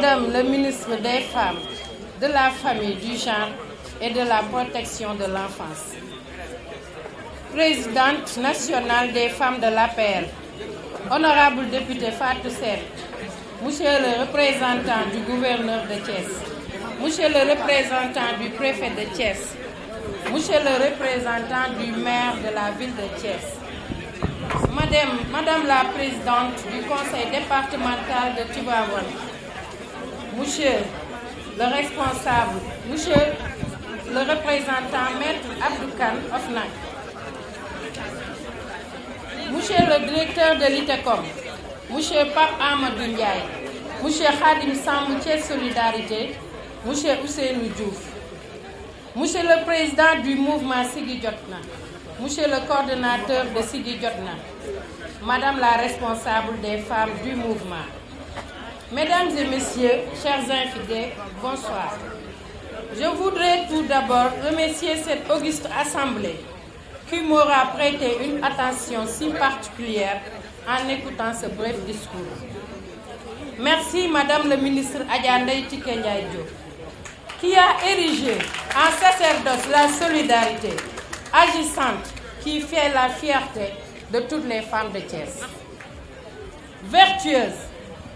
Madame le ministre des Femmes, de la Famille, du Genre et de la Protection de l'Enfance, Présidente nationale des femmes de l'APR, Honorable député Fatou Sène, Monsieur le représentant du gouverneur de Thiès, Monsieur le représentant du préfet de Thiès, Monsieur le représentant du maire de la ville de Thiès, Madame la présidente du conseil départemental de Tivaouane, Monsieur le responsable, Monsieur le représentant maître Abdou Kane Ofnac, Monsieur le directeur de l'ITECOM, Monsieur Pape Amadou Ndiaye, Monsieur Khadim Samb Thiès Solidarité, Monsieur Ousseynou Diouf, Monsieur le président du mouvement Siggi Jotna, Monsieur le coordonnateur de Siggi Jotna, Madame la responsable des femmes du mouvement, Mesdames et Messieurs, chers invités, bonsoir. Je voudrais tout d'abord remercier cette auguste assemblée qui m'aura prêté une attention si particulière en écoutant ce bref discours. Merci Madame le ministre Adja Ndeye Tické Ndiaye Diop, qui a érigé en sacerdoce la solidarité agissante qui fait la fierté de toutes les femmes de Thiès. Vertueuse,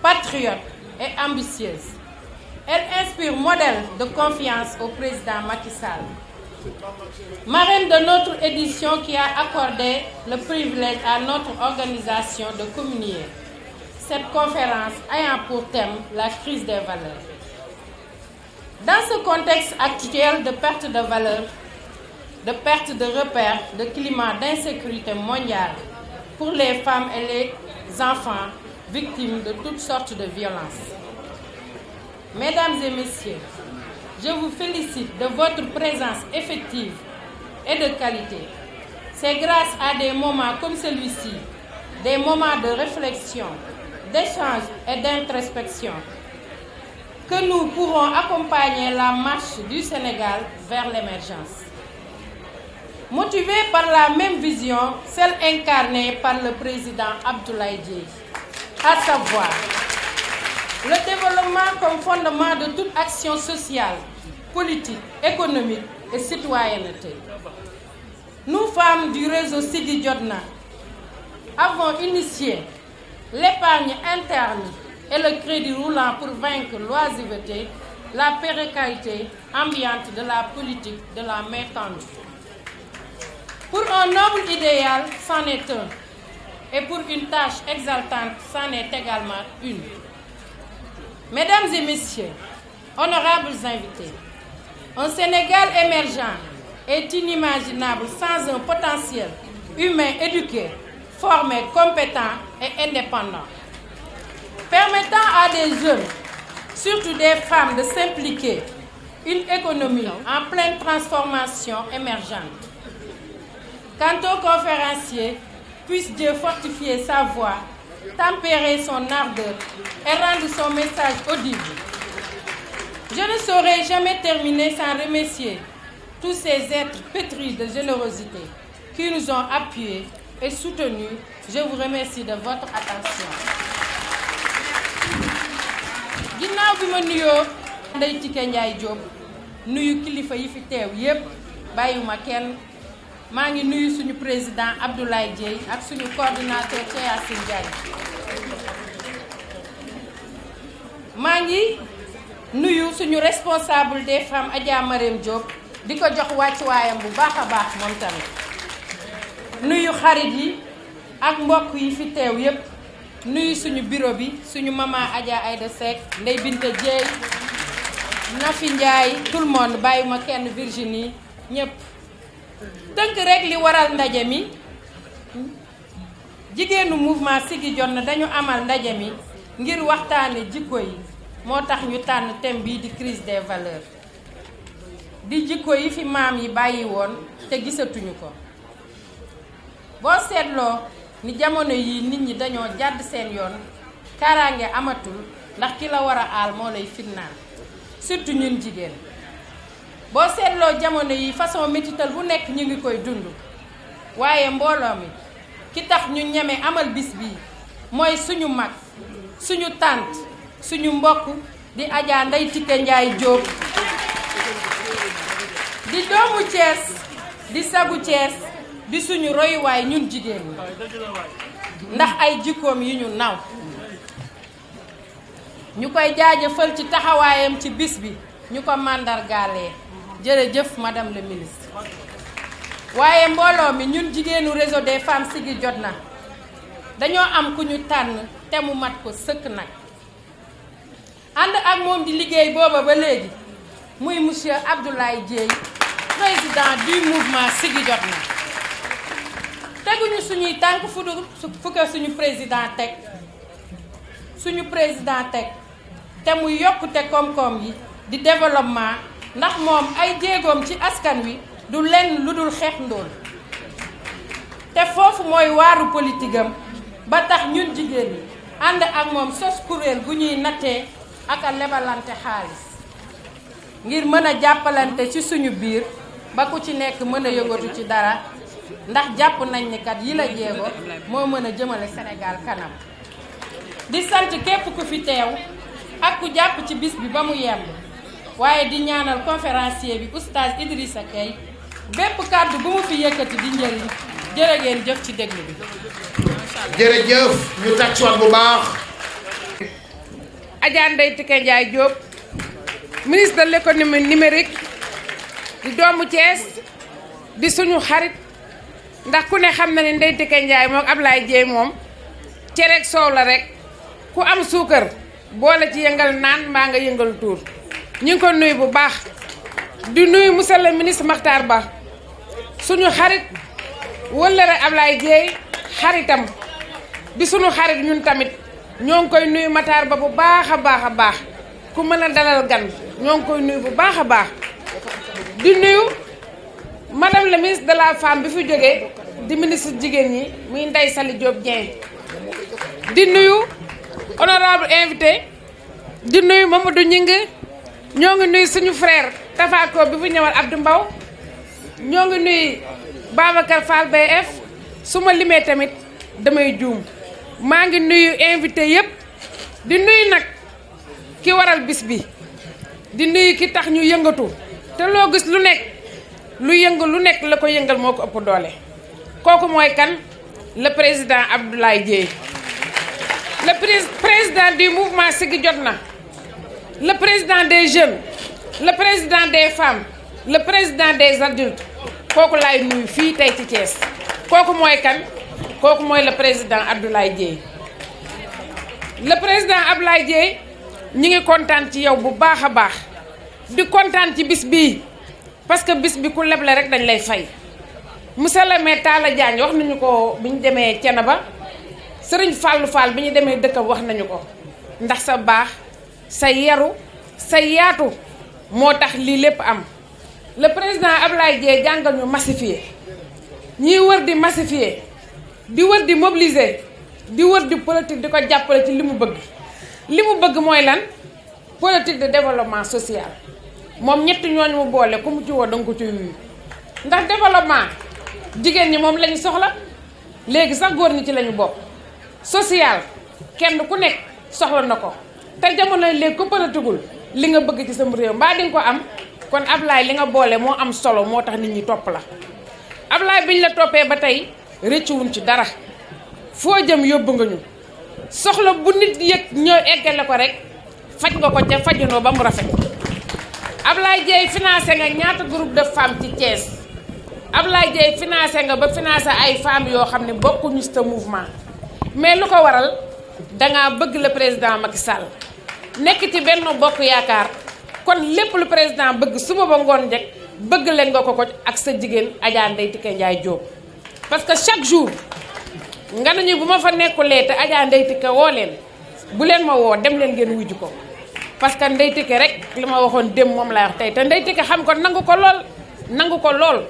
patriote et ambitieuse, elle inspire modèle de confiance au président Macky Sall. Marraine de notre édition qui a accordé le privilège à notre organisation de communier cette conférence ayant pour thème la crise des valeurs. Dans ce contexte actuel de perte de valeurs, de perte de repères, de climat d'insécurité mondiale pour les femmes et les enfants victimes de toutes sortes de violences. Mesdames et messieurs, je vous félicite de votre présence effective et de qualité. C'est grâce à des moments comme celui-ci, des moments de réflexion, d'échange et d'introspection, que nous pourrons accompagner la marche du Sénégal vers l'émergence. Motivés par la même vision, celle incarnée par le président Abdoulaye Dièye, à savoir le développement comme fondement de toute action sociale, politique, économique et citoyenneté. Nous, femmes du réseau Siggi Jotna, avons initié l'épargne interne et le crédit roulant pour vaincre l'oisiveté, la précarité ambiante de la politique de la main tendue. Pour un noble idéal, c'en est un. Et pour une tâche exaltante, c'en est également une. Mesdames et messieurs, honorables invités, un Sénégal émergent est inimaginable sans un potentiel humain éduqué, formé, compétent et indépendant, permettant à des jeunes, surtout des femmes, de s'impliquer, une économie en pleine transformation émergente. Quant au conférencier, puisse Dieu fortifier sa voix, tempérer son ardeur et rendre son message audible. Je ne saurais jamais terminer sans remercier tous ces êtres pétris de générosité qui nous ont appuyés et soutenus. Je vous remercie de votre attention. ginnaaw bi ma nuyoo Ndeye Tické Ndiaye Diop nuyu kilifa yi fi teew yépp bàyyiwuma kenn maa ngi nuyu suñu président Abdoulaye Dièye ak suñu coordinateur Thiassine Diagne. maa ngi nuyu suñu responsable des femmes Adja Marème Diop di ko jox wàccuwaayam bu baax a baax moom tamit. nuyu xarit yi ak mbokk yi fi teew yépp nuyu suñu bureau bi suñu maman Adja Aïda Seck, Ndeye Binta Dièye, Nafi Ndiaye, tout le monde bàyyiwuma kenn, Virginie ñépp. tënk rek li waral ndaje mi jigéenu mouvement Siggi Jotna dañu amal ndaje mi ngir waxtaane jikko yi moo tax ñu tànn thème bii di crise des valeurs di jikko yi fi maam yi bàyyi woon te gisatuñu ko. boo seetloo ni jamono yi nit ñi dañoo jàdd seen yoon kaaraange amatul ndax ki la war a aal moo lay fitnaal surtout ñun jigéen. boo seetloo jamono yi façon métital bu nekk ñu ngi koy dund waaye mbooloo mi ki tax ñu ñeme amal bis bii mooy suñu mag suñu tànt suñu mbokk di Adja Ndeye Tické Ndiaye Diop di doomu Thiès di sagu Thiès di suñu royuwaay ñun jigéen ñi ndax ay jikkoom yi ñu naw ñu koy jaajëfal ci taxawaayam ci bis bi ñu ko màndargaalee jërëjëf madame le ministre. waaye mbooloo mi ñun jigéenu réseau des femmes Siggi jot na dañoo am ku ñu tànn te mu mat ko sëkk nag ànd ak moom di liggéey booba ba léegi muy monsieur Abdoulaye Dieye président du mouvement Siggi jot na teguñu suñuy tànk fu ko suñu président teg te muy yokkute koom-koom yi di développement ndax moom ay jéegoom ci askan wi du lenn lu dul xeex ndóol te foofu mooy waaru politique am ba tax ñun jigéen ñi ànd ak moom sos kuréel gu ñuy nattee ak a lebalante xaalis ngir mën a jàppalante ci suñu biir ba ku ci nekk mën a yëngatu ci dara ndax jàpp nañ ni kat yi la jéego moo mën a jëmale Sénégal kanam di sant képp ku fi teew ak ku jàpp ci bis bi ba mu yemb waaye di ñaanal conférencier bi oustaz Idrissa Gueye bépp kàddu bu mu fi yëkkati di njëriñ jërë ngeen jëf ci déglu bi. jërëjëf ñu tàccuwaat bu baax. Adja Ndeye Tické Ndiaye Diop ministre de l'économie numérique di doomu Thiès di suñu xarit ndax ku ne xam na ne Ndeye Tické Ndiaye moom Ablaye Dieye moom cere ak soow la rek ku am suukar boole ci yëngal naan mbaa nga yëngal tuur ñu ngi ko nuyu bu baax di nuyu monsieur le ministre Makhtar Ba suñu xarit wëllëre Ablaye Dieye xaritam di suñu xarit ñun tamit ñoo ngi koy nuyu Makhtar Ba bu baax a baax a baax ku mën a dalal gan ñoo ngi koy nuyu bu baax a baax di nuyu madame la ministre de la femme bi fi jógee di ministre jigéen ñi muy Ndeye Saly Diop Dieng di nuyu honorable invité di nuyu Mamadou Gningue ñoo ngi nuyu suñu frère Tafako bi fi ñëwal Abdou Mbaw ñoo ngi nuyu Babacar Fall BF su ma limee tamit damay juum maa ngi nuyu invité yépp di nuyu nag ki waral bis bi di nuyu ki tax ñu yëngatu te loo gis lu nekk lu yëngu lu nekk la ko yëngal moo ko ëpp doole kooku mooy kan le président Abdoulaye Dieye le président du mouvement Siggi jot na le président des jeunes le président des femmes le président des adultes kooku laay nuyu fii tey ci Thiès kooku mooy kan kooku mooy le président Abdoulaye Dieye le président Abdoulaye Dieye ñi ngi kontaan ci yow bu baax a baax di kontaan ci bis bii parce que bis bi ku leble rek dañ lay fay monsieur le maire Talla Diagne wax nañu ko bi ñu demee Thiénaba Serigne Fallou Fall bi ñu demee dëkkam wax nañu ko ndax sa baax sa yaru sa yaatu moo tax lii lépp am le président Abdoulaye Dieye jàngal ñu massifier ñiy wër di massifier di wër di mobiliser di wër di politique di ko jàppale ci li mu bëgg mooy lan politique de développement social moom ñetti ñooñu mu boole ku mu ci woo danga ko ci wuyu ndax développement jigéen ñi moom lañu soxla léegi sax góor ñi ci lañu bokk social kenn ku nekk soxla na ko te jamono léegi ko politigul li nga bëgg ci sam réew mbaa di nga ko am kon Ablaye li nga boole moo am solo moo tax nit ñi topp la Ablaye biñ la toppee ba tey rëccuwuñ ci dara foo jëm yóbbu nga ñu soxla bu nit yëg ñëw eggale ko rek faj nga ko ca fajunoo ba mu rafet Ablaye Dieye financé nga ñaata groupe de femmes ci Thiès Ablaye Dieye financé nga ba financé ay femmes yoo xam ne bokkuñu sa mouvement mais lu ko waral dangaa bëgg le président Macky Sall nekk ci Benno Bokk Yaakaar kon lépp lu président bëgg suba ba ngoon njëkk bëgg leen nga ko ak sa jigéen Adja Ndeye Tické Ndiaye Diop parce que chaque jour nga nañu bu ma fa nekkulee te Adja Ndeye Tické woo leen bu leen ma woo dem leen ngeen wujju ko parce que Ndeye Tické rek li ma waxoon dem moom lay wax tey te Ndeye Tické xam ko nangu ko lool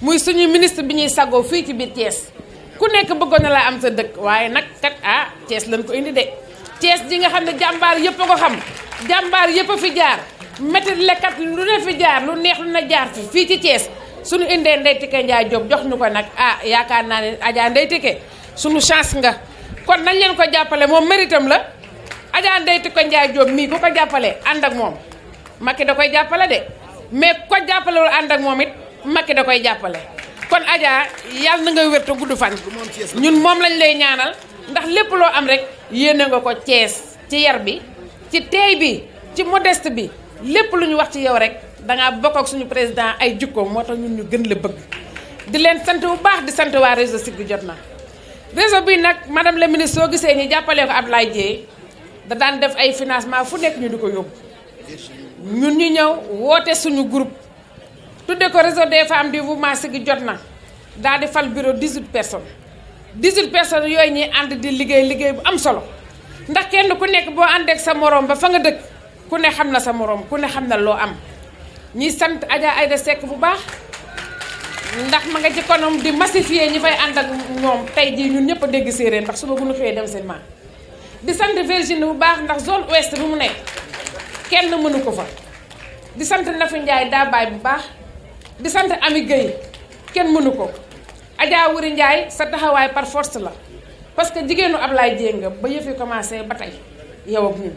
muy suñu ministre bi ñuy sagoo fii ci biir Thiès ku nekk bëggoon na laa am sa dëkk waaye nag kat Thiès lañ ko indi de Thiès ji nga xam ne jàmbaar yëpp a ko xam jàmbaar yëpp a fi jaar métti lekkat lu ne fi jaar lu neex lu na jaar fii ci Thiès suñu indee Ndeye Tické Ndiaye Diop jox ñu ko nag yaakaar naa ne Adja Ndeye Tické suñu chance nga kon nañ leen ko jàppale moom méritam la Adja Ndeye Tické Ndiaye Diop mii ku ko jàppale ànd ak moom Macky da koy jàppale de mais ko jàppalewul ànd ak moom it Macky da koy jàppale kon Adja yàlla na nga wér te gudd fan ñun moom lañ lay ñaanal ndax lépp loo am rek yéene nga ko Thiès ci yar bi ci teey bi ci modeste bi lépp lu ñu wax ci yow rek dangaa bokk ak suñu président ay jikkoom moo tax ñun ñu gën la bëgg di leen sant bu baax di sant waa réseau Siggi Jotna réseau bi nag madame la ministre soo gisee ñi jàppalee ko Abdoulaye Dièye da daan def ay financement fu nekk ñu di ko yóbbu ñun ñu ñëw woote suñu groupe tudde ko réseau des femmes du mouvement Siggi Jotna daal di fal bureau 18 personnes 18 personnes yooyu ñuy ànd di liggéey bu am solo ndax kenn ku nekk boo àndeek sa morom ba fa nga dëkk ku ne xam na sa morom ku ne xam na loo am ñuy sant Adja Aïda Seck bu baax ndax ma nga ci kanam di massifier ñi fay ànd ak ñoom tey jii ñun ñëpp a dégg séeréer ndax suba bu ñu xëyee dem seen maam di sant Virginie bu baax ndax zone ouest bi mu nekk kenn mënu ko fa di sant Nafi Ndiaye daa baay bu baax di sant Ami Gueye kenn mënu ko Adja Wuri Ndiaye sa taxawaay par force la parce que jigéenu Ablaye Dièye nga ba yëf yi commencé ba tey yow ak ñun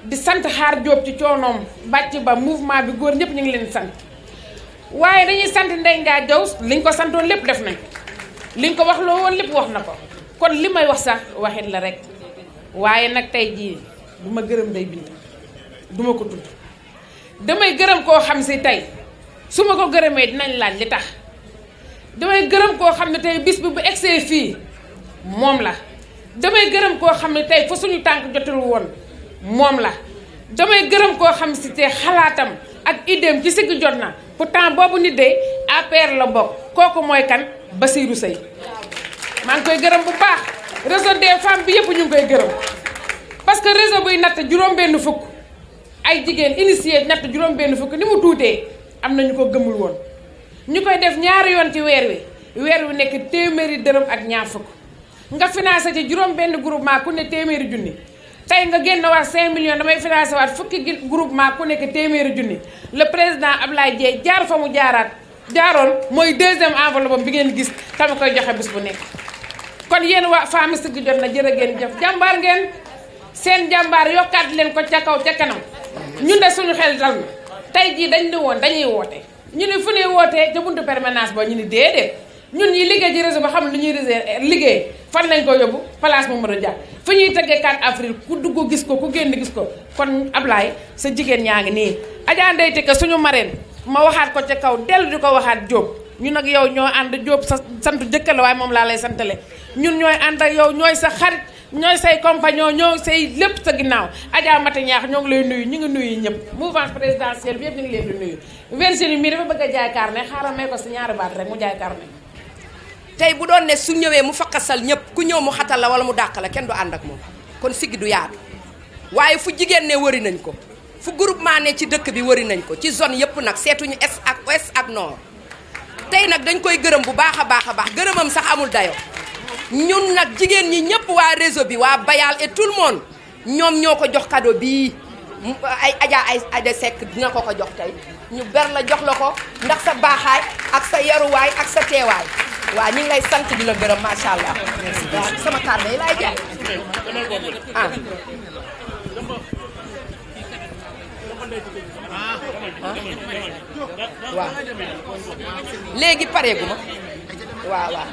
di sant Xaar Diop ci coonoom bàcc ba mouvement bi góor ñëpp ñu ngi leen di sant waaye dañuy sant Ndeye Ndiaye Diaw liñ ko santoon lépp def nañ liñ ko wax loo woon lépp wax na ko kon li may wax sax waxit la rek waaye nag tey jii du ma gërëm day bind du ma ko tudd damay gërëm koo xam si tey su ma ko gërëmee dinañ laaj li tax damay gërëm koo xam ne tey bis bi bu egsee fii moom la damay gërëm koo xam ne tey fa suñu tànk jotul woon moom la damay gërëm koo xam si te xalaatam ak idéem ci Siggi Jotna pourtant boobu nit de APR la bokk kooku mooy kan Basirou Seye maa ngi koy gërëm bu baax réseau des femmes bi yëpp ñu ngi koy gërëm parce que réseau buy natt juróom-benn fukk ay jigéen initié natt juróom-benn fukk ni mu tuutee am na ñu ko gëmul woon ñu koy def ñaari yoon ci weer wi nekk téeméeri dërëm ak ñaar fukk nga financé ci juróom-benn groupement ku ne téeméeri junni tey nga génn waat 5 millions damay financé waat fukki groupement ku nekk téeméeri junni le président Ablaye Dièye jaar fa mu jaaroon mooy deuxième enveloppe bi ngeen gis tama koy joxe bis bu nekk kon yéen waa femme Siggi Jotna jërë ngeen jëf jàmbaar ngeen seen jàmbaar yokkaat leen ko ca kaw ca kanam ñun de suñu xel dal na tey jii dañ ne woon dañuy woote ñu ne fu ñuy wootee ca buntu permanence ba ñu ni déedéet ñun ñi liggéey ci réseau ba xam lu ñuy liggéey fan lañ ko yóbbu place Mamadou Dia fu ñuy tëggee 4 avril ku dugg gis ko ku génn gis ko kon Ablaye sa jigéen ñaa ngi nii Adja Ndeye Tické suñu marraine ma waxaat ko ca kaw dellu di ko waxaat Diop ñu nag yow ñoo ànd Diop sa sant jëkkër la waaye moom laa lay santale ñun ñooy ànd ak yow ñooy sa xarit ñooy say compagnon ñooy say lépp sa ginnaaw Adja Mati Ñaax ñoo ngi lay nuyu ñu ngi nuyu ñëpp mouvance présidentielle bi yëpp ñu ngi leen di nuyu Virginie mii dafa bëgg a jaay carnet xaaral may ko si ñaari baat rek mu jaay carnet tey bu doon ne su ñëwee mu fakkasal ñëpp ku ñëw mu xatal la wala mu dàq la kenn du ànd ak moom kon Siggi du yaatu waaye fu jigéen ne wëri nañ ko fu groupement ne ci dëkk bi wëri nañ ko ci zone yëpp nag seetuñu est ak ouest ak nord tey nag dañ koy gërëm bu baax a baax a baax gërëmam sax amul dayo ñun nag jigéen ñi ñëpp waa réseau bi waa Bayal et tout le monde ñoom ñoo ko jox cadeau bii ay Adja Aïda Seck dina ko jox tey ñu ber la jox la ko ndax sa baaxaay ak sa yaruwaay ak sa teewaay waaw ñu ngi lay sant di la gërëm macha allah. waaw sama kàddu yi laay jaay ah. waaw léegi pareegu ma waaw waaw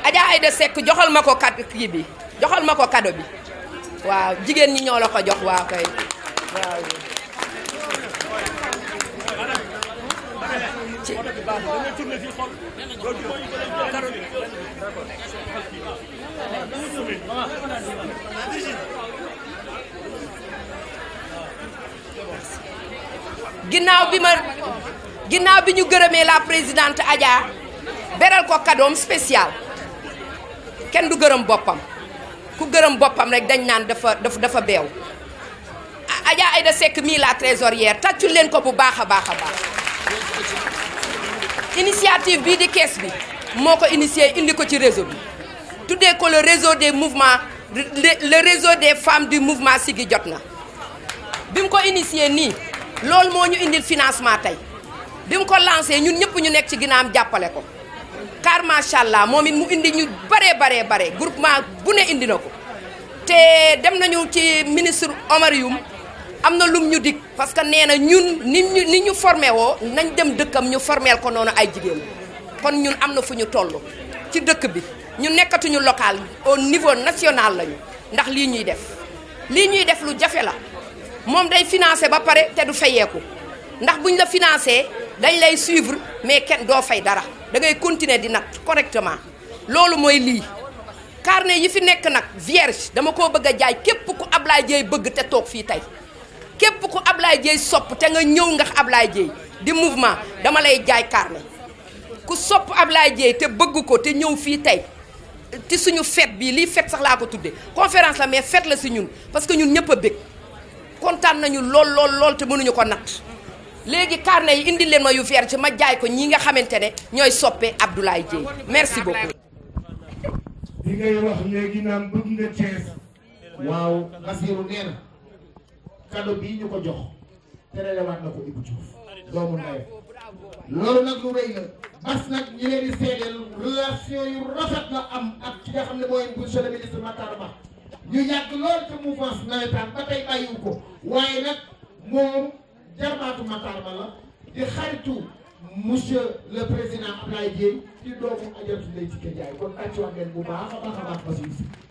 Adja Aïda Seck joxal ma ko kii bi joxal ma ko cadeau bi waaw jigéen ñi ñoo la ko jox waaw kay waaw. ginnaaw bi ñu gërëmee la présidente Adja beral ko cadeau spécial kenn du gërëm boppam ku gërëm boppam rek dañ naan dafa beew Adja Aïda Seck mii la trésorière tàccul leen ko bu baax a baax a baax initiative bii di kees bi moo ko initié indi ko ci réseau bi tuddee ko le réseau des mouvements le réseau des femmes du mouvement Siggi Jotna bi mu ko initié nii loolu moo ñu indil financement tey bi mu ko lancé ñun ñëpp ñu nekk ci ginnaawam jàppale ko car macha allah moom it mu indi ñu bare groupement bu ne indi na ko te dem nañu ci ministre Omar Youm am na lum ñu dig parce que nee na ñun ni ñu formé woo nañ dem dëkkam ñu formeel ko noonu ay jigéen kon ñun am na fu ñu toll ci dëkk bi ñu nekkatuñu local au niveau national lañu ndax lii ñuy def lu jafe la moom day financé ba pare te du fayeeku ndax buñ la financé dañ lay suivre mais kenn doo fay dara da ngay continuer di natt correctement loolu mooy lii carnet yi fi nekk nag vierge dama koo bëgg a jaay képp ku Ablaye Dieye bëgg te toog fii tey képp ku Ablaye Dieye sopp te nga ñëw nga Ablaye Dieye di mouvement dama lay jaay carnet ku sopp Ablaye Dieye te bëgg ko te ñëw fii tey ci suñu fête bi lii fête sax laa ko tuddee conférence la mais fête la si ñun parce que ñun ñëpp a bëgg kontaan nañu lool te mënuñu ko natt léegi carnet yi indi leen ma yu vierge ma jaay ko ñi nga xamante ne ñooy soppe Abdoulaye Dieye merci beaucoup. li ngay wax léegi naan bëgg nga Thiès. waaw Basirou nee na cadeau bii ñu ko jox terelewaat na ko Ibou Diouf doomu ndey loolu nag lu rëy la bas nag ñi leen di seedeel relation yu rafet la am ak ci nga xam ne mooy monsieur le ministre Matar Ba ñu yàgg lool te mouvance nawetaan ba tey bàyyiwu ko waaye nag moom jarbaatu Matar Ba la di xaritu monsieur le président Abdoulaye Dieye di doomu Adjaratou Ndeye Tické Ndiaye kon tàcc wax leen bu baax a baax Basirou.